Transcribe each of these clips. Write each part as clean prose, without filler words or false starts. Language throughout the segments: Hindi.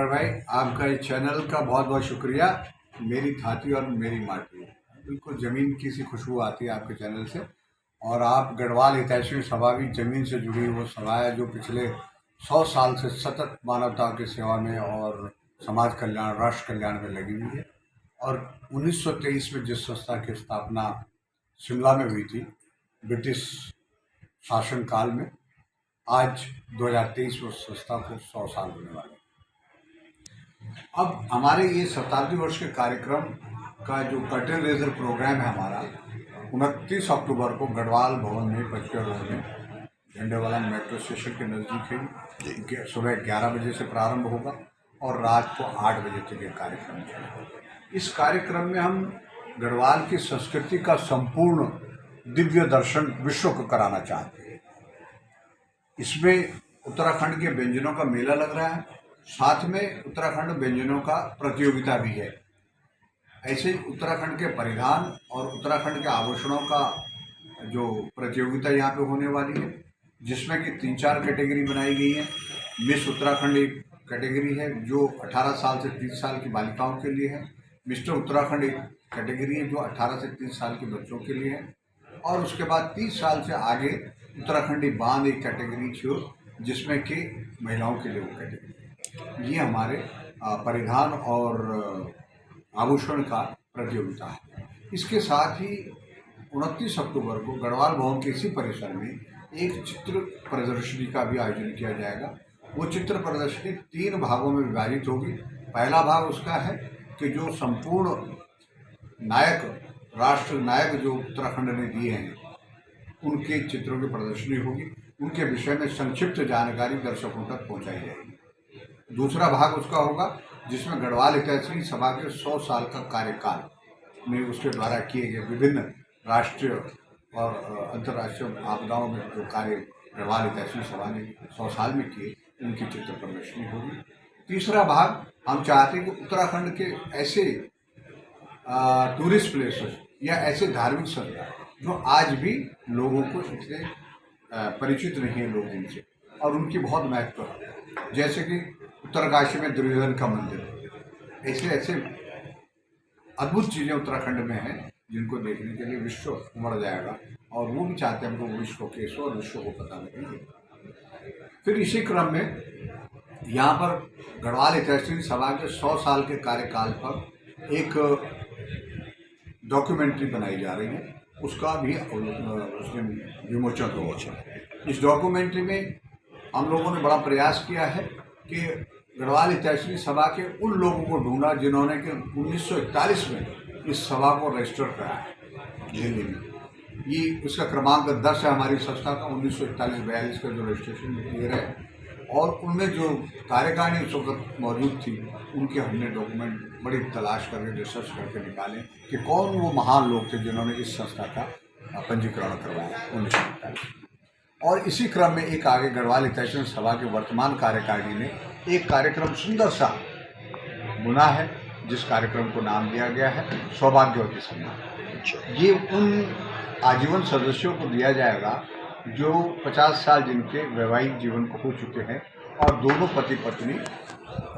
भाई, आपका इस चैनल का बहुत बहुत शुक्रिया। मेरी थाती और मेरी माटी, बिल्कुल ज़मीन की सी खुशबू आती है आपके चैनल से। और आप गढ़वाल हितैषी सभा भी ज़मीन से जुड़ी वो सभा है जो पिछले 100 साल से सतत मानवता की सेवा में और समाज कल्याण, राष्ट्र कल्याण में लगी हुई है। और 1923 में जिस संस्था की स्थापना शिमला में हुई थी ब्रिटिश शासन काल में, आज 2023 में उस संस्था को 100 साल होने वाले। अब हमारे ये शताब्दी वर्ष के कार्यक्रम का जो कर्टन रेजर प्रोग्राम है हमारा, 29 अक्टूबर को गढ़वाल भवन में, पचपिया रोड में, झंडेवाला मेट्रो स्टेशन के नज़दीक ही सुबह 11 बजे से प्रारंभ होगा और रात को 8 बजे तक ये कार्यक्रम चलेगा। इस कार्यक्रम में हम गढ़वाल की संस्कृति का संपूर्ण दिव्य दर्शन विश्व को कराना चाहते हैं। इसमें उत्तराखंड के व्यंजनों का मेला लग रहा है, साथ में उत्तराखंड व्यंजनों का प्रतियोगिता भी है। ऐसे उत्तराखंड के परिधान और उत्तराखंड के आभूषणों का जो प्रतियोगिता यहाँ पे होने वाली है, जिसमें कि 3-4 कैटेगरी बनाई गई है। मिस उत्तराखंड एक कैटेगरी है जो 18 साल से 30 साल की बालिकाओं के लिए है। मिस्टर उत्तराखंड एक कैटेगरी है जो 18 से 30 साल के बच्चों के लिए है। और उसके बाद 30 साल से आगे उत्तराखंडी बांध एक कैटेगरी थी जिसमें कि महिलाओं के लिए वो कैटेगरी। ये हमारे परिधान और आभूषण का प्रतियोगिता है। इसके साथ ही 29 अक्टूबर को गढ़वाल भवन के इसी परिसर में एक चित्र प्रदर्शनी का भी आयोजन किया जाएगा। वो चित्र प्रदर्शनी 3 भागों में विभाजित होगी। पहला भाग उसका है कि जो संपूर्ण नायक, राष्ट्र नायक जो उत्तराखंड ने दिए हैं, उनके चित्रों की प्रदर्शनी होगी। उनके विषय में संक्षिप्त जानकारी दर्शकों तक पहुंचाई जाएगी। दूसरा भाग उसका होगा जिसमें गढ़वाल हितैषी सभा के 100 साल का कार्यकाल में उसके द्वारा किए गए विभिन्न राष्ट्रीय और अंतर्राष्ट्रीय आपदाओं में जो कार्य गढ़वाल हितैषी सभा ने 100 साल में किए, उनकी चित्र प्रदर्शनी होगी। तीसरा भाग हम चाहते हैं कि उत्तराखंड के ऐसे टूरिस्ट प्लेसेस या ऐसे धार्मिक स्थल जो आज भी लोगों को इतने परिचित नहीं है लोग इनसे, और उनकी बहुत महत्व है, जैसे कि उत्तरकाशी में दुर्योधन का मंदिर। ऐसे अद्भुत चीज़ें उत्तराखंड में हैं जिनको देखने के लिए विश्व उमड़ जाएगा, और वो भी चाहते हैं हमको विश्व के सो और विश्व को पता लगे। फिर इसी क्रम में यहाँ पर गढ़वाल हितैषी सभा के 100 साल के कार्यकाल पर एक डॉक्यूमेंट्री बनाई जा रही है, उसका भी उस दिन विमोचन होगा। इस डॉक्यूमेंट्री में हम लोगों ने बड़ा प्रयास किया है कि गढ़वाल हितैषी सभा के उन लोगों को ढूंढा जिन्होंने कि 1941 में इस सभा को रजिस्टर कराया है दिल्ली में। ये उसका क्रमांक 10 है हमारी संस्था का, 1941-42 का जो रजिस्ट्रेशन ईयर है। और उनमें जो कार्यकारिणी उस वक्त मौजूद थी, उनके हमने डॉक्यूमेंट बड़ी तलाश करके, रिसर्च करके निकाले कि कौन वो महान लोग थे जिन्होंने इस संस्था का पंजीकरण करवाया 1941। और इसी क्रम में एक आगे गढ़वाल हितैषी सभा के वर्तमान कार्यकारिणी ने एक कार्यक्रम सुंदर सा बुना है, जिस कार्यक्रम को नाम दिया गया है सौभाग्यवती सम्मान। ये उन आजीवन सदस्यों को दिया जाएगा जो 50 साल जिनके वैवाहिक जीवन को हो चुके हैं और दोनों पति पत्नी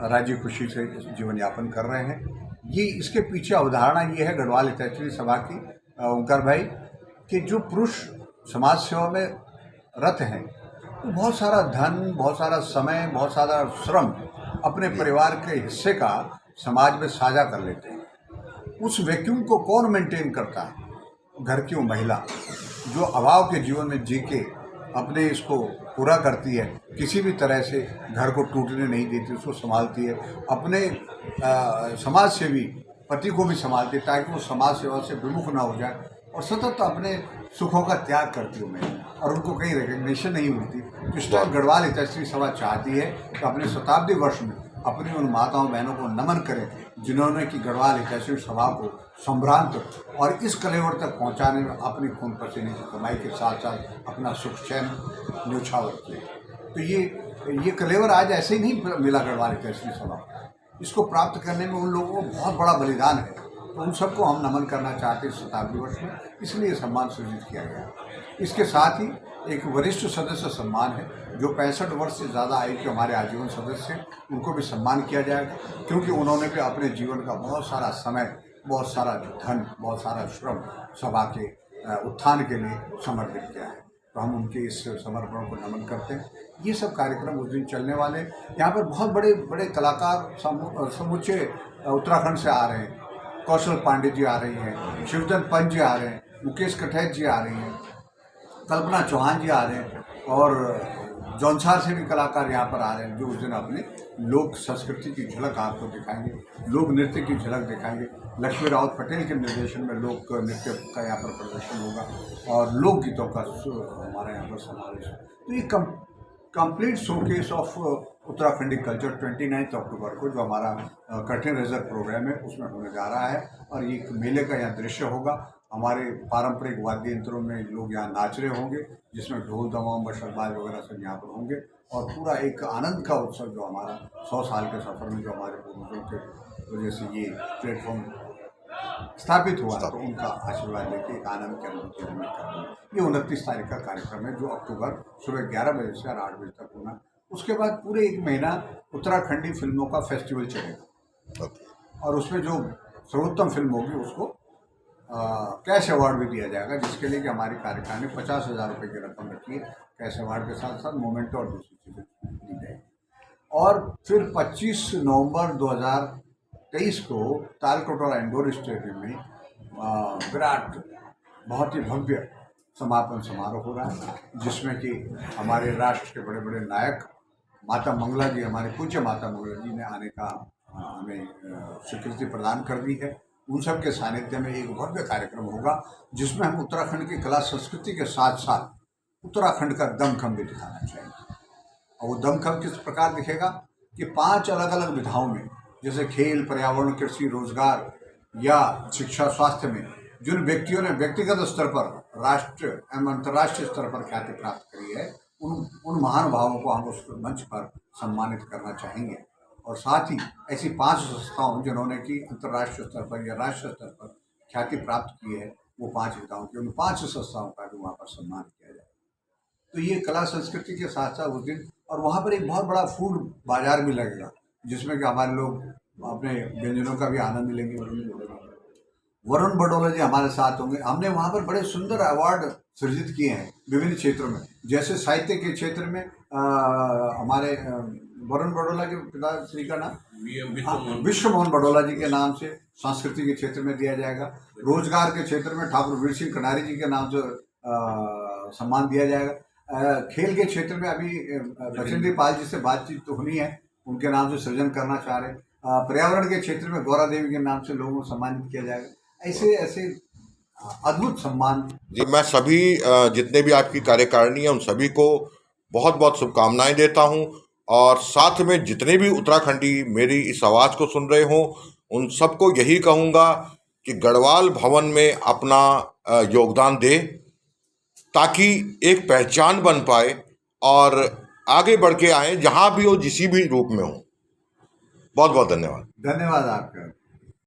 राजी खुशी से जीवन यापन कर रहे हैं। ये इसके पीछे अवधारणा ये है गढ़वाल हितैषी सभा की, ओंकार भाई, कि जो पुरुष समाज सेवा में रत हैं तो बहुत सारा धन, बहुत सारा समय, बहुत सारा श्रम अपने परिवार के हिस्से का समाज में साझा कर लेते हैं। उस वैक्यूम को कौन मेंटेन करता है? घर की वो महिला जो अभाव के जीवन में जी के अपने इसको पूरा करती है, किसी भी तरह से घर को टूटने नहीं देती, उसको संभालती है, अपने समाज सेवी पति को भी संभालती है ताकि वो समाज सेवा से विमुख ना हो जाए, और सतत अपने सुखों का त्याग करती हूँ मैं, और उनको कहीं रिकग्निशन नहीं मिलती। तो इस टाइम गढ़वाल हितैषी सभा चाहती है कि अपने शताब्दी वर्ष में अपनी उन माताओं बहनों को नमन करें जिन्होंने कि गढ़वाल हितैषी सभा को संभ्रांत और इस कलेवर तक पहुंचाने में अपनी खून पसीने की कमाई के साथ साथ अपना सुख चैन न्योछावर किया। तो ये कलेवर आज ऐसे ही नहीं मिला गढ़वाल हितैषी सभा, इसको प्राप्त करने में उन लोगों को बहुत बड़ा बलिदान है। तो उन सबको हम नमन करना चाहते हैं शताब्दी वर्ष में, इसलिए सम्मान सृजित किया गया। इसके साथ ही एक वरिष्ठ सदस्य सम्मान है जो 65 वर्ष से ज़्यादा आयु के हमारे आजीवन सदस्य हैं, उनको भी सम्मान किया जाएगा, क्योंकि उन्होंने भी अपने जीवन का बहुत सारा समय, बहुत सारा धन, बहुत सारा श्रम सभा के उत्थान के लिए समर्पित किया है। तो हम उनके इस समर्पण को नमन करते हैं। ये सब कार्यक्रम उस दिन चलने वाले। यहाँ पर बहुत बड़े बड़े कलाकार समूचे उत्तराखंड से आ रहे हैं। कौशल पांडे जी आ रही हैं, शिवचंद पंत जी आ रहे हैं, मुकेश कठैत जी आ रही हैं, कल्पना चौहान जी आ रहे हैं, और जौनसार से भी कलाकार यहाँ पर आ रहे हैं जो उस दिन अपने लोक संस्कृति की झलक आपको दिखाएंगे, लोक नृत्य की झलक दिखाएंगे। लक्ष्मी रावत पटेल के निर्देशन में लोक नृत्य का यहाँ पर प्रदर्शन होगा और लोकगीतों का हमारे यहाँ पर समावेश है। तो ये complete showcase of Uttarakhandi culture 29 अक्टूबर को जो हमारा कर्टेन रेजर प्रोग्राम है उसमें होने जा रहा है, और ये मेले का यहाँ दृश्य होगा। हमारे पारंपरिक वाद्य यंत्रों में लोग यहाँ नाच रहे होंगे, जिसमें ढोल दमाम बशरबाज वगैरह सब यहाँ पर होंगे, और पूरा एक आनंद का उत्सव जो हमारा 100 साल के सफ़र में जो हमारे पूर्वजों के वजह से ये प्लेटफॉर्म स्थापित हुआ, तो उनका आशीर्वाद लेके एक आनंद के अनुभूति हमें करनी। ये 29 तारीख का कार्यक्रम है जो अक्टूबर सुबह 11 बजे से 8 बजे तक होना। उसके बाद पूरे एक महीना उत्तराखंडी फिल्मों का फेस्टिवल चलेगा, और उसमें जो सर्वोत्तम फिल्म होगी उसको कैश अवार्ड भी दिया जाएगा, जिसके लिए कि हमारी कार्यकारिणी 50,000 रुपये की रकम रखी है। कैश अवार्ड के साथ साथ मोमेंटो और दूसरी चीज़ें दी जाएगी। और फिर 25 नवंबर 2023 को तालकटोरा इंडोर स्टेडियम में विराट बहुत ही भव्य समापन समारोह हो रहा है, जिसमें कि हमारे राष्ट्र के बड़े बड़े नायक माता मंगला जी, हमारे पूज्य माता मंगला जी ने आने का हमें स्वीकृति प्रदान कर दी है। उन सब के सानिध्य में एक भव्य कार्यक्रम होगा, जिसमें हम उत्तराखंड की कला संस्कृति के साथ साथ उत्तराखंड का दमखम भी दिखाना चाहेंगे। और वो दमखम किस प्रकार दिखेगा कि 5 अलग अलग विधाओं में, जैसे खेल, पर्यावरण, कृषि, रोजगार या शिक्षा, स्वास्थ्य में जिन व्यक्तियों ने व्यक्तिगत स्तर पर राष्ट्र एवं अंतर्राष्ट्रीय स्तर पर ख्याति प्राप्त करी है, उन महानुभावों को हम उस मंच पर सम्मानित करना चाहेंगे। और साथ ही ऐसी 5 संस्थाओं जिन्होंने कि अंतर्राष्ट्रीय स्तर पर या राष्ट्रीय स्तर पर ख्याति प्राप्त की है, वो 5 विधाओं की, उन 5 संस्थाओं का भी वहाँ पर सम्मान किया जाए। तो ये कला संस्कृति के साथ साथ उस दिन, और वहाँ पर एक बहुत बड़ा फूड बाजार भी लगेगा, जिसमें कि हमारे लोग अपने व्यंजनों का भी आनंद लेंगे। वरुण बडोला जी हमारे साथ होंगे। हमने वहाँ पर बड़े सुंदर अवार्ड सृजित किए हैं विभिन्न क्षेत्रों में, जैसे साहित्य के क्षेत्र में हमारे वरुण बडोला के पिताश्री का नाम विश्व मोहन बडोला जी के नाम से संस्कृति के क्षेत्र में दिया जाएगा। रोजगार के क्षेत्र में ठाकुर वीर सिंह कनारी जी के नाम से सम्मान दिया जाएगा। खेल के क्षेत्र में अभी बचेंद्र पाल जी से बातचीत तो होनी है, उनके नाम से सृजन करना चाह रहे हैं। पर्यावरण के क्षेत्र में गौरा देवी के नाम से लोगों को सम्मानित किया जाएगा। ऐसे ऐसे अद्भुत सम्मान जी। मैं सभी जितने भी आपकी कार्यकारिणी है उन सभी को बहुत बहुत शुभकामनाएं देता हूं, और साथ में जितने भी उत्तराखंडी मेरी इस आवाज़ को सुन रहे हों उन सबको यही कहूँगा कि गढ़वाल भवन में अपना योगदान दे, ताकि एक पहचान बन पाए और आगे बढ़ के आए, जहाँ भी हो, जिस भी रूप में हो। बहुत बहुत धन्यवाद। धन्यवाद आपका।